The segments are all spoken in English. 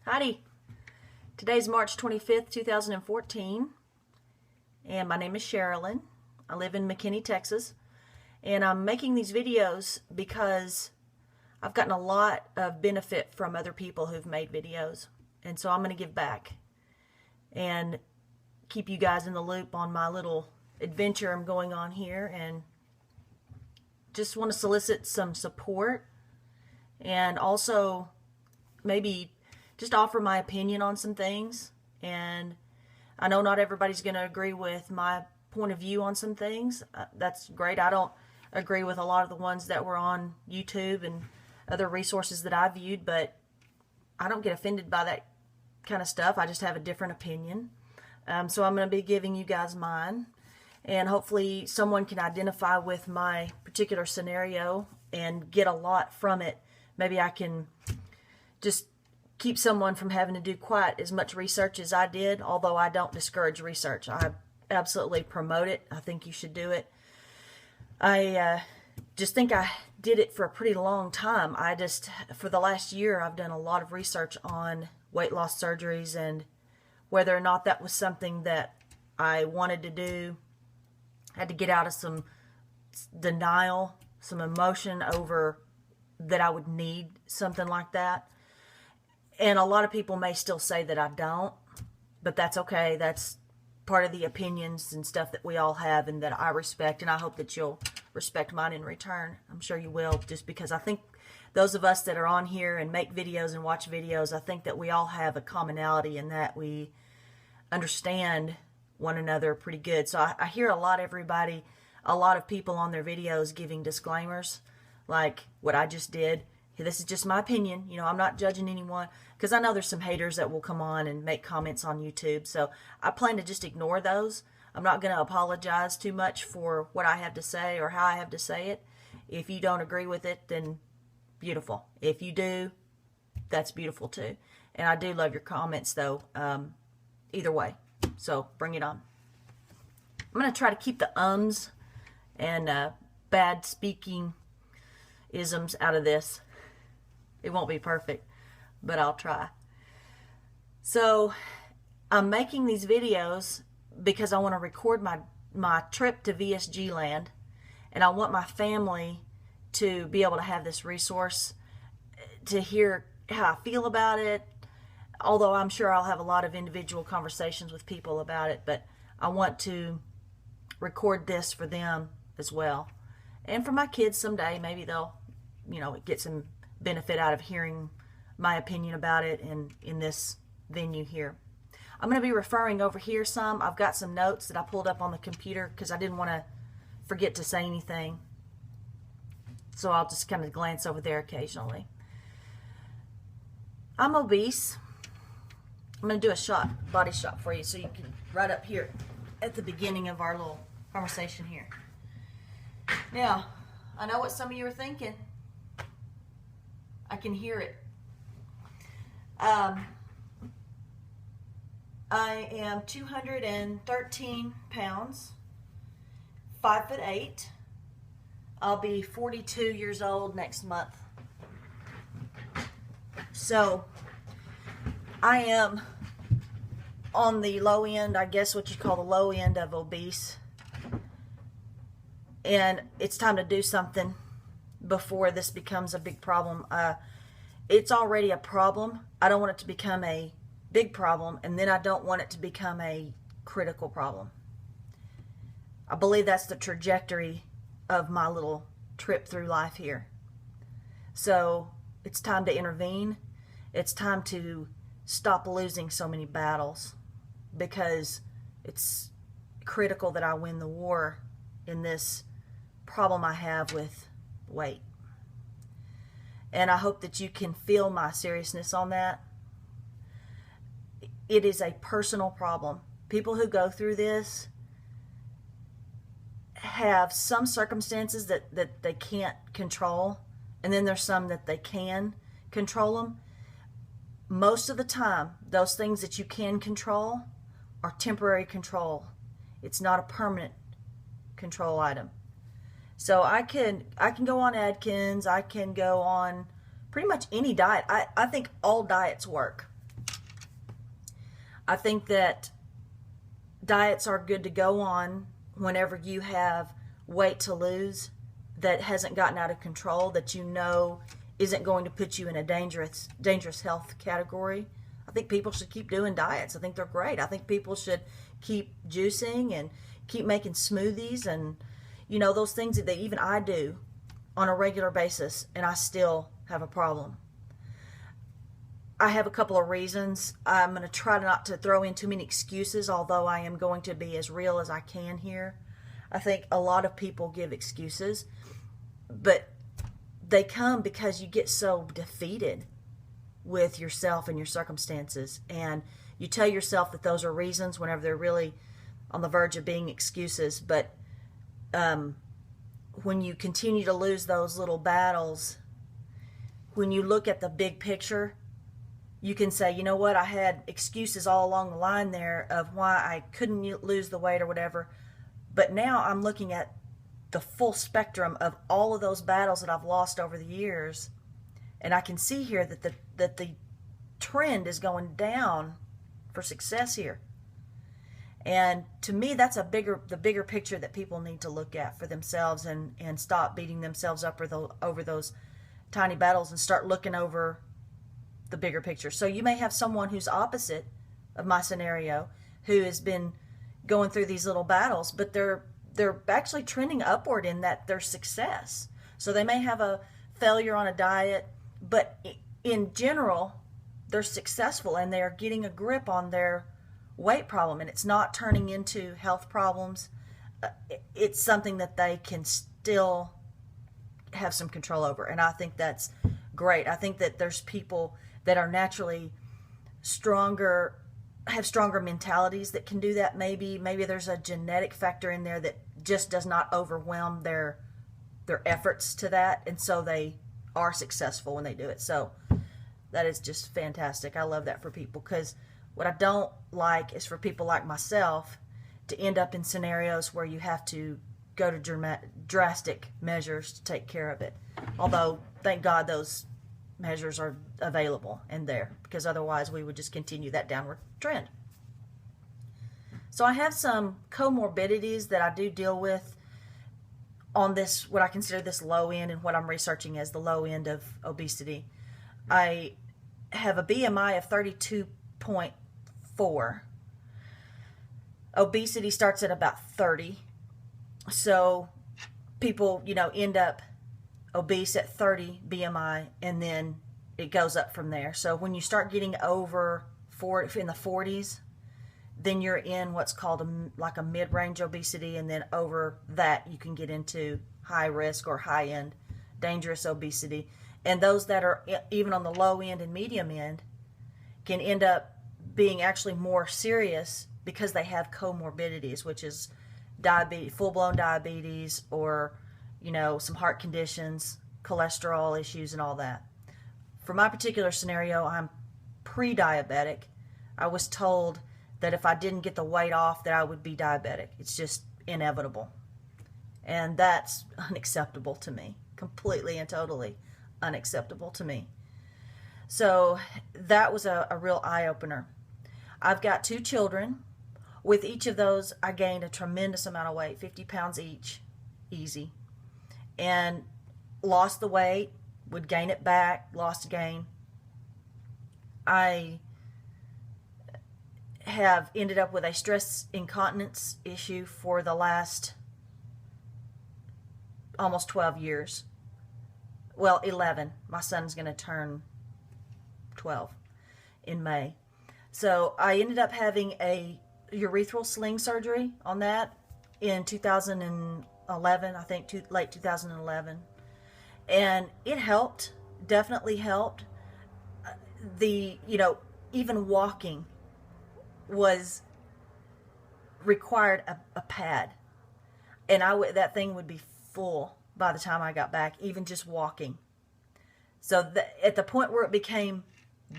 Howdy. Today's March 25th, 2014, and my name is Sherilyn. I live in McKinney, Texas, and I'm making these videos because I've gotten a lot of benefit from other people who've made videos, and so I'm going to give back and keep you guys in the loop on my little adventure I'm going on here, and just want to solicit some support and also maybe just offer my opinion on some things. And I know not everybody's going to agree with my point of view on some things. That's great. I don't agree with a lot of the ones that were on YouTube and other resources that I viewed, but I don't get offended by that kind of stuff. I just have a different opinion. So I'm going to be giving you guys mine, and hopefully someone can identify with my particular scenario and get a lot from it. Maybe I can just keep someone from having to do quite as much research as I did, although I don't discourage research. I absolutely promote it. I think you should do it. I just think I did it for a pretty long time. For the last year, I've done a lot of research on weight loss surgeries and whether or not that was something that I wanted to do. I had to get out of some denial, some emotion over that I would need something like that. And a lot of people may still say that I don't, but that's okay. That's part of the opinions and stuff that we all have and that I respect, and I hope that you'll respect mine in return. I'm sure you will, just because I think those of us that are on here and make videos and watch videos, I think that we all have a commonality in that we understand one another pretty good. So I hear a lot of people on their videos giving disclaimers like what I just did. This is just my opinion. I'm not judging anyone, because I know there's some haters that will come on and make comments on YouTube. So I plan to just ignore those. I'm not going to apologize too much for what I have to say or how I have to say it. If you don't agree with it, then beautiful. If you do, that's beautiful too. And I do love your comments though, either way. So bring it on. I'm going to try to keep the ums and bad speaking isms out of this. It won't be perfect, but I'll try. So I'm making these videos because I want to record my trip to VSG land, and I want my family to be able to have this resource to hear how I feel about it, although I'm sure I'll have a lot of individual conversations with people about it, but I want to record this for them as well. And for my kids someday, maybe they'll, get some benefit out of hearing my opinion about it in this venue here. I'm going to be referring over here some. I've got some notes that I pulled up on the computer because I didn't want to forget to say anything. So I'll just kind of glance over there occasionally. I'm obese. I'm going to do a body shot for you so you can, right up here at the beginning of our little conversation here. Now, I know what some of you are thinking. I can hear it. I am 213 pounds, 5'8". I'll be 42 years old next month. So I am on the low end, I guess what you call the low end of obese. And it's time to do something before this becomes a big problem. It's already a problem. I don't want it to become a big problem, and then I don't want it to become a critical problem. I believe that's the trajectory of my little trip through life here. So it's time to intervene. It's time to stop losing so many battles, because it's critical that I win the war in this problem I have with weight. And I hope that you can feel my seriousness on that. It is a personal problem. People who go through this have some circumstances that they can't control, and then there's some that they can control them. Most of the time, those things that you can control are temporary control. It's not a permanent control item. So I can go on Atkins. I can go on pretty much any diet. I think all diets work. I think that diets are good to go on whenever you have weight to lose that hasn't gotten out of control, that you know isn't going to put you in a dangerous health category. I think people should keep doing diets. I think they're great. I think people should keep juicing and keep making smoothies and, those things that even I do on a regular basis, and I still have a problem. I have a couple of reasons. I'm going to try not to throw in too many excuses, although I am going to be as real as I can here. I think a lot of people give excuses, but they come because you get so defeated with yourself and your circumstances, and you tell yourself that those are reasons whenever they're really on the verge of being excuses. But when you continue to lose those little battles, when you look at the big picture, you can say, you know what, I had excuses all along the line there of why I couldn't lose the weight or whatever, but now I'm looking at the full spectrum of all of those battles that I've lost over the years, and I can see here that the trend is going down for success here. And to me, that's the bigger picture that people need to look at for themselves, and stop beating themselves up over those tiny battles and start looking over the bigger picture. So you may have someone who's opposite of my scenario, who has been going through these little battles, but they're actually trending upward in that their success. So they may have a failure on a diet, but in general, they're successful and they're getting a grip on their weight problem, and it's not turning into health problems. It's something that they can still have some control over, and I think that's great. I think that there's people that are naturally stronger, have stronger mentalities that can do that. Maybe there's a genetic factor in there that just does not overwhelm their efforts to that, and so they are successful when they do it. So that is just fantastic. I love that for people, because what I don't like is for people like myself to end up in scenarios where you have to go to drastic measures to take care of it. Although, thank God those measures are available and there, because otherwise we would just continue that downward trend. So I have some comorbidities that I do deal with on this, what I consider this low end, and what I'm researching as the low end of obesity. I have a BMI of 32.4. Obesity starts at about 30. So people, end up obese at 30 BMI, and then it goes up from there. So when you start getting over 40, in the 40s, then you're in what's called a mid-range obesity, and then over that you can get into high risk or high end dangerous obesity. And those that are even on the low end and medium end can end up being actually more serious because they have comorbidities, which is diabetes, full-blown diabetes, or some heart conditions, cholesterol issues, and all that. For my particular scenario, I'm pre-diabetic. I was told that if I didn't get the weight off, that I would be diabetic. It's just inevitable. And that's unacceptable to me. Completely and totally unacceptable to me. So that was a real eye-opener. I've got 2 children. With each of those, I gained a tremendous amount of weight, 50 pounds each, easy. And lost the weight, would gain it back, lost again. I have ended up with a stress incontinence issue for the last almost 12 years. Well, 11. My son's going to turn 12 in May. So I ended up having a urethral sling surgery on that in 2011, I think late 2011. And it helped, definitely helped. Even walking required a pad. And that thing would be full by the time I got back, even just walking. So at the point where it became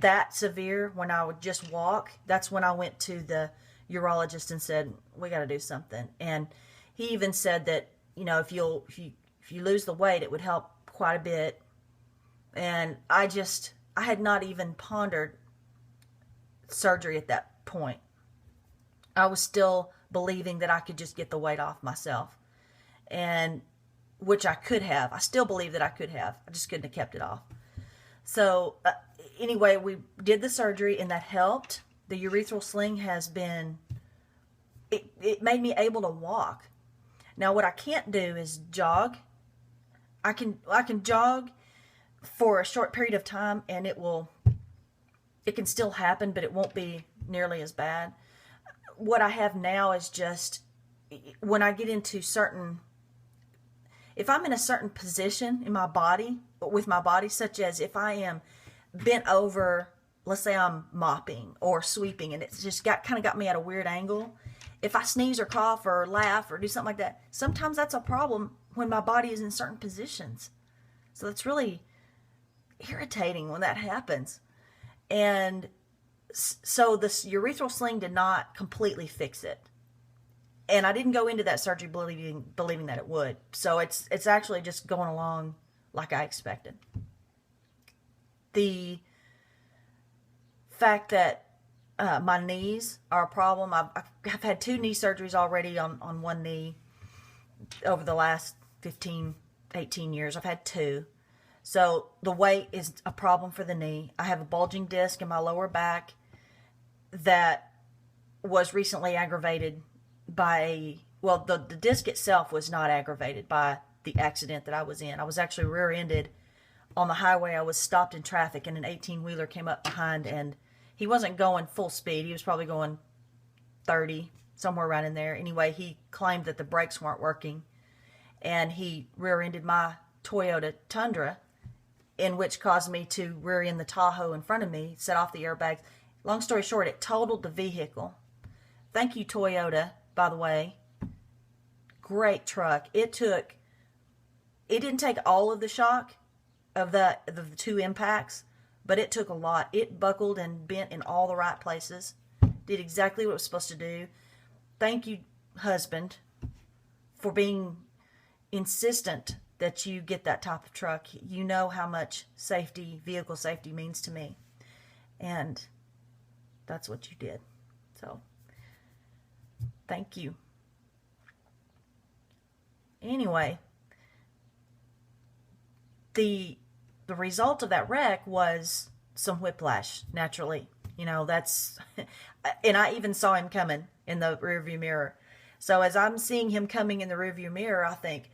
that severe, when I would just walk, that's when I went to the urologist and said, we got to do something. And he even said that, if you lose the weight, it would help quite a bit. And I had not even pondered surgery at that point. I was still believing that I could just get the weight off myself, and which I could have. I still believe that I could have. I just couldn't have kept it off. So anyway, we did the surgery, and that helped. The urethral sling has been, it made me able to walk. Now what I can't do is jog. I can jog for a short period of time, and it can still happen, but it won't be nearly as bad. What I have now is just when I get into if I'm in a certain position in my body, with my body, such as if I am bent over, let's say I'm mopping or sweeping, and it's just kind of got me at a weird angle. If I sneeze or cough or laugh or do something like that, sometimes that's a problem when my body is in certain positions. So it's really irritating when that happens. And so this urethral sling did not completely fix it. And I didn't go into that surgery believing that it would. So it's actually just going along like I expected. The fact that my knees are a problem. I've had 2 knee surgeries already on one knee over the last 15, 18 years. I've had 2. So the weight is a problem for the knee. I have a bulging disc in my lower back that was recently aggravated by, well, the disc itself was not aggravated by the accident that I was in. I was actually rear-ended on the highway. I was stopped in traffic, and an 18-wheeler came up behind, and he wasn't going full speed. He was probably going 30, somewhere around in there. Anyway, he claimed that the brakes weren't working, and he rear-ended my Toyota Tundra, in which caused me to rear-end the Tahoe in front of me, set off the airbags. Long story short, it totaled the vehicle. Thank you, Toyota, by the way. Great truck. It didn't take all of the shock of the 2 impacts, but it took a lot. It buckled and bent in all the right places. Did exactly what it was supposed to do. Thank you, husband, for being insistent that you get that type of truck. You know how much vehicle safety means to me. And that's what you did. So, thank you. Anyway, the result of that wreck was some whiplash, naturally. You know, that's, and I even saw him coming in the rearview mirror. So as I'm seeing him coming in the rearview mirror, I think,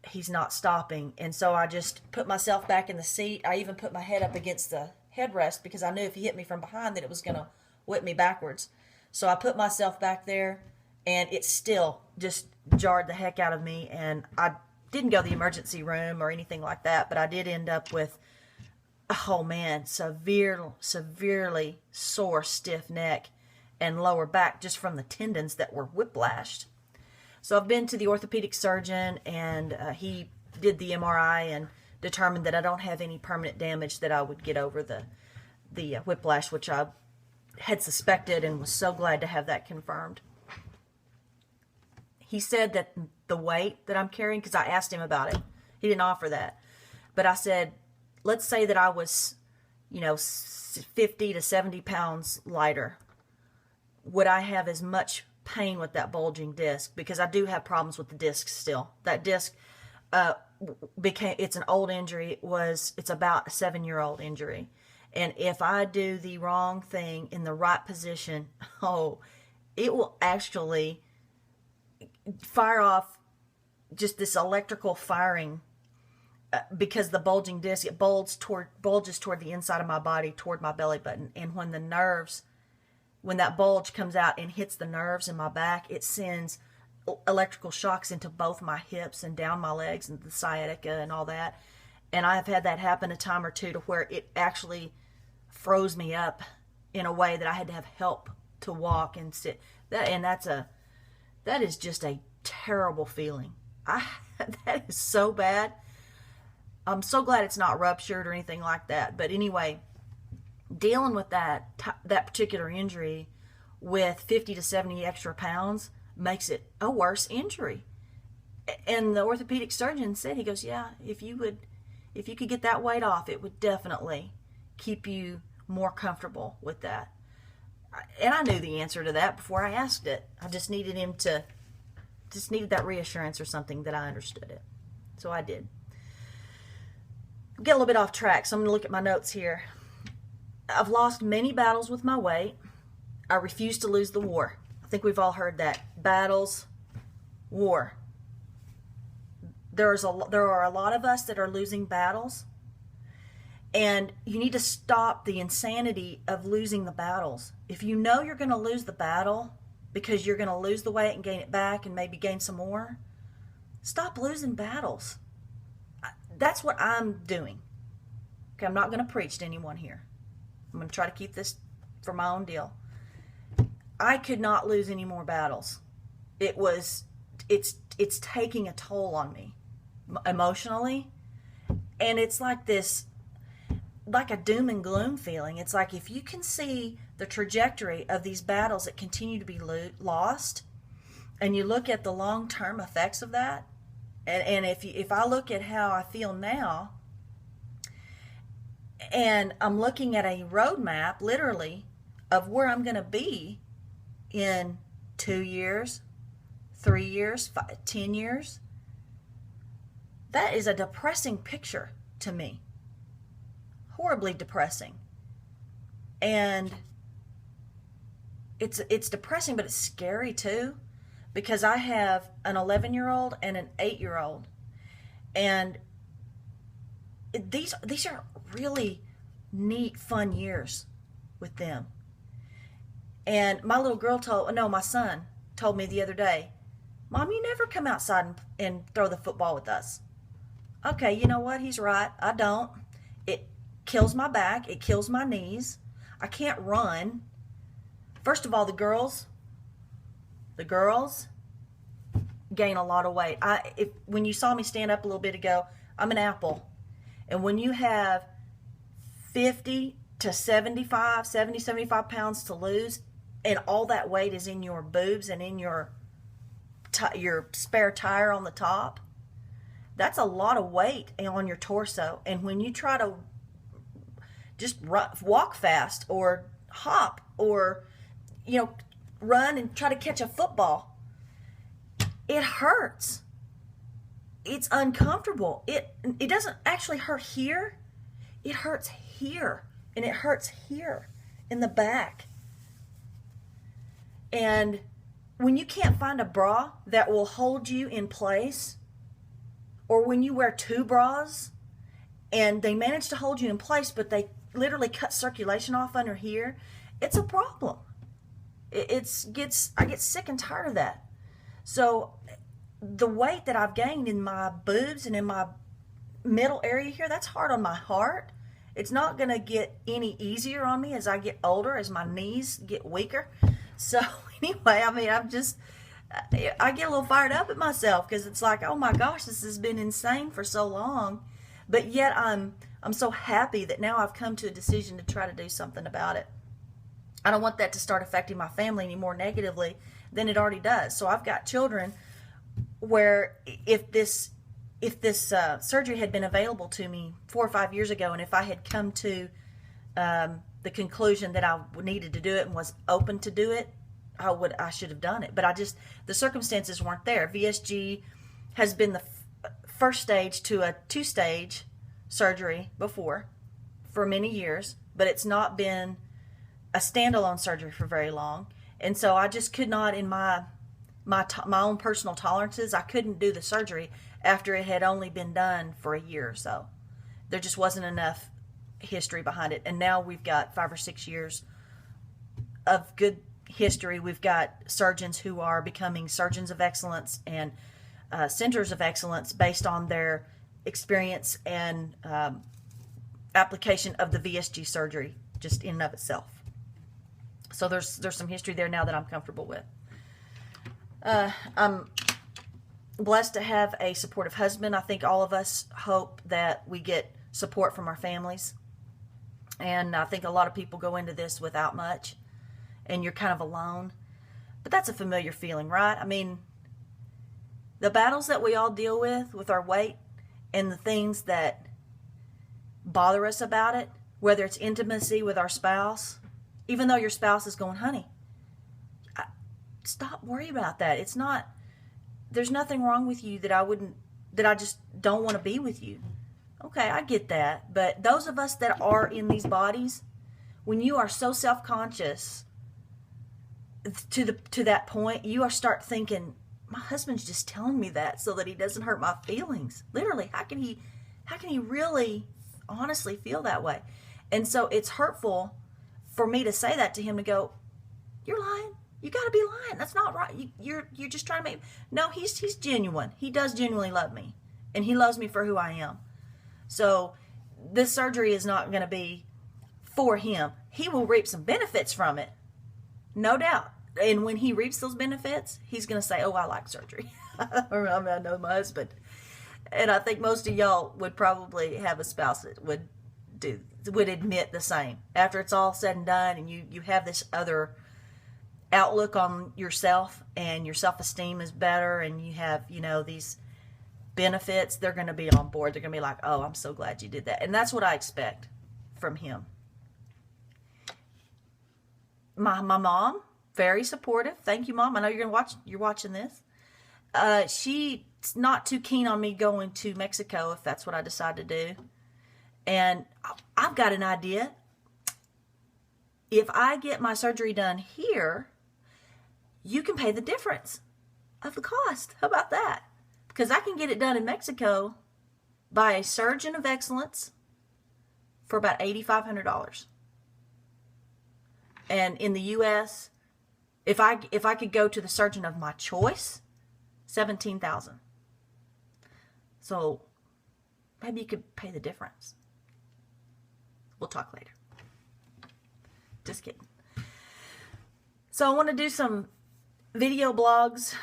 he's not stopping. And so I just put myself back in the seat. I even put my head up against the headrest because I knew if he hit me from behind that it was going to whip me backwards. So I put myself back there, and it still just jarred the heck out of me. And I didn't go to the emergency room or anything like that, but I did end up with, oh man, severely sore, stiff neck and lower back just from the tendons that were whiplashed. So I've been to the orthopedic surgeon, and he did the MRI and determined that I don't have any permanent damage that I would get over the whiplash, which I had suspected and was so glad to have that confirmed. He said that the weight that I'm carrying, because I asked him about it, he didn't offer that. But I said, let's say that I was, 50 to 70 pounds lighter. Would I have as much pain with that bulging disc? Because I do have problems with the disc still. That disc it's an old injury. It's about a 7-year-old injury. And if I do the wrong thing in the right position, it will actually fire off just this electrical firing because the bulging disc, it bulges toward the inside of my body, toward my belly button. And when that bulge comes out and hits the nerves in my back, it sends electrical shocks into both my hips and down my legs and the sciatica and all that. And I've had that happen a time or two to where it actually froze me up in a way that I had to have help to walk and sit. That is just a terrible feeling. That is so bad. I'm so glad it's not ruptured or anything like that. But anyway, dealing with that particular injury with 50 to 70 extra pounds makes it a worse injury. And the orthopedic surgeon said, he goes, yeah, if you could get that weight off, it would definitely keep you more comfortable with that. And I knew the answer to that before I asked it. I just needed that reassurance or something that I understood it. So I did. Get a little bit off track, so I'm going to look at my notes here. I've lost many battles with my weight. I refuse to lose the war. I think we've all heard that. Battles, war. There are a lot of us that are losing battles, and you need to stop the insanity of losing the battles. If you know you're going to lose the battle because you're going to lose the weight and gain it back and maybe gain some more, stop losing battles. That's what I'm doing. Okay, I'm not going to preach to anyone here. I'm going to try to keep this for my own deal. I could not lose any more battles. It's taking a toll on me emotionally, and it's like a doom and gloom feeling. It's like if you can see the trajectory of these battles that continue to be lost, and you look at the long-term effects of that, and if I look at how I feel now, and I'm looking at a roadmap, literally, of where I'm going to be in 2 years, 3 years, 10 years, that is a depressing picture to me. Horribly depressing. And it's depressing, but it's scary too, because I have an 11-year-old and an 8-year-old, and these are really neat, fun years with them. And my son told me the other day, "Mom, you never come outside and throw the football with us." Okay, you know what? He's right. I don't. It kills my back. It kills my knees. I can't run. First of all, the girls gain a lot of weight. When you saw me stand up a little bit ago, I'm an apple. And when you have 50 to 75 pounds to lose, and all that weight is in your boobs and in your spare tire on the top, that's a lot of weight on your torso. And when you try to just walk fast or hop or run and try to catch a football, it hurts. It's uncomfortable. It doesn't actually hurt here. It hurts here, and it hurts here in the back. And when you can't find a bra that will hold you in place, or when you wear 2 bras and they manage to hold you in place, but they literally cut circulation off under here, it's a problem. I get sick and tired of that. So the weight that I've gained in my boobs and in my middle area here, that's hard on my heart. It's not going to get any easier on me as I get older, as my knees get weaker. So anyway, I get a little fired up at myself, because it's like, oh my gosh, this has been insane for so long. But yet I'm so happy that now I've come to a decision to try to do something about it. I don't want that to start affecting my family any more negatively than it already does. So I've got children where if this surgery had been available to me 4 or 5 years ago, and if I had come to the conclusion that I needed to do it and was open to do it, I should have done it. But the circumstances weren't there. VSG has been the first stage to a 2-stage surgery before for many years, but it's not been a standalone surgery for very long. And so I just could not, in my own personal tolerances, I couldn't do the surgery after it had only been done for a year or so. There just wasn't enough history behind it. And now we've got 5 or 6 years of good history. We've got surgeons who are becoming surgeons of excellence and centers of excellence based on their experience and application of the VSG surgery just in and of itself. So there's some history there now that I'm comfortable with. I'm blessed to have a supportive husband. I think all of us hope that we get support from our families. And I think a lot of people go into this without much, and you're kind of alone. But that's a familiar feeling, right? I mean, the battles that we all deal with our weight and the things that bother us about it, whether it's intimacy with our spouse, even though your spouse is going, honey, stop worrying about that. It's not, there's nothing wrong with you that I just don't want to be with you. Okay, I get that. But those of us that are in these bodies, when you are so self-conscious to that point, you start thinking, my husband's just telling me that so that he doesn't hurt my feelings. Literally, how can he really honestly feel that way? And so it's hurtful for me to say that to him, to go, you're lying. You got to be lying. That's not right. You're just trying to make. No, he's genuine. He does genuinely love me, and he loves me for who I am. So this surgery is not going to be for him. He will reap some benefits from it, no doubt. And when he reaps those benefits, he's going to say, oh, I like surgery. I know my husband. And I think most of y'all would probably have a spouse that would admit the same. After it's all said and done, and you have this other outlook on yourself, and your self-esteem is better, and you have, these benefits, they're going to be on board. They're going to be like, oh, I'm so glad you did that. And that's what I expect from him. My mom, very supportive. Thank you, Mom. I know you're watching this. She's not too keen on me going to Mexico if that's what I decide to do. And I've got an idea. If I get my surgery done here, you can pay the difference of the cost. How about that? Because I can get it done in Mexico by a surgeon of excellence for about $8,500. And in the U.S., if I could go to the surgeon of my choice, $17,000. So maybe you could pay the difference. We'll talk later. Just kidding. So I want to do some video blogs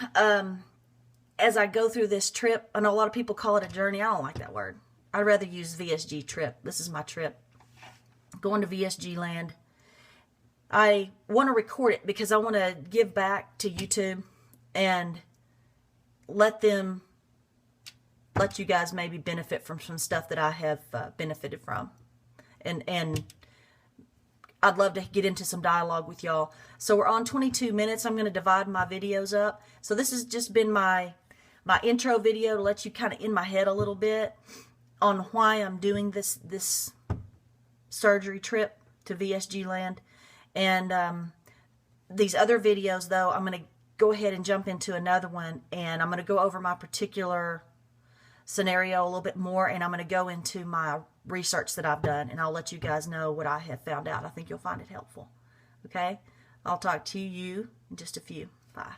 as I go through this trip. I know a lot of people call it a journey. I don't like that word. I'd rather use VSG trip. This is my trip. Going to VSG land. I want to record it because I want to give back to YouTube and let you guys maybe benefit from some stuff that I have benefited from. And I'd love to get into some dialogue with y'all. So we're on 22 minutes. I'm going to divide my videos up. So this has just been my intro video to let you kind of in my head a little bit on why I'm doing this surgery trip to VSG land. And these other videos, though, I'm going to go ahead and jump into another one, and I'm going to go over my particular scenario a little bit more, and I'm going to go into my research that I've done, and I'll let you guys know what I have found out. I think you'll find it helpful. Okay? I'll talk to you in just a few. Bye.